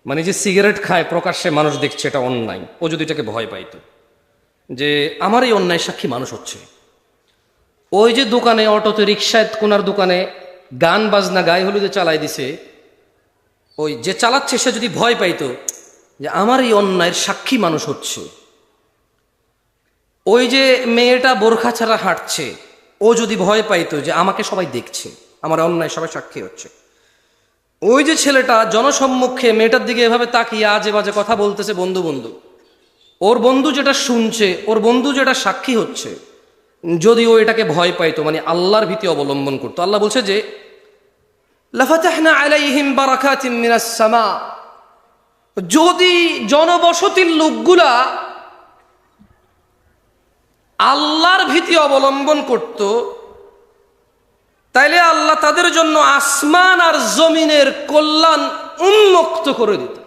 মানে যে সিগারেট খায় প্রকাশ্যে মানুষ দেখছে এটা অন্যায়, ও যদি এটাকে ভয় পাইতো যে আমার এই অন্যায় সাক্ষী মানুষ হচ্ছে। ওই যে দোকানে, অটোতে, রিক্সায়, কোনার দোকানে গান বাজনা গায়ে হলুদে চালাই দিছে, ওই যে চালাচ্ছে সে যদি ভয় পাইতো যে আমার এই অন্যায়ের সাক্ষী মানুষ হচ্ছে। ওই যে মেয়েটা বোরখা ছাড়া হাঁটছে, ও যদি ভয় পাইতো যে আমাকে সবাই দেখছে, আমার অন্যায় সবাই সাক্ষী হচ্ছে। ওই যে ছেলেটা জনসম্মুখে মেয়েটার দিকে এভাবে তাকিয়ে আজে বাজে কথা বলতেছে বন্ধু বন্ধু, ওর বন্ধু যেটা শুনছে, ওর বন্ধু যেটা সাক্ষী হচ্ছে, যদি ও এটাকে ভয় পাইতো, মানে আল্লাহর ভীতি অবলম্বন করতো, আল্লাহ বলছে যে লাফাতাহনা আলাইহিম বারাকাতিম মিনাস সামা, যদি জনবসতির লোকগুলা আল্লাহর ভীতি অবলম্বন করত, তাইলে আল্লাহ তাদের জন্য আসমান আর জমিনের কল্যাণ উন্মুক্ত করে দিত।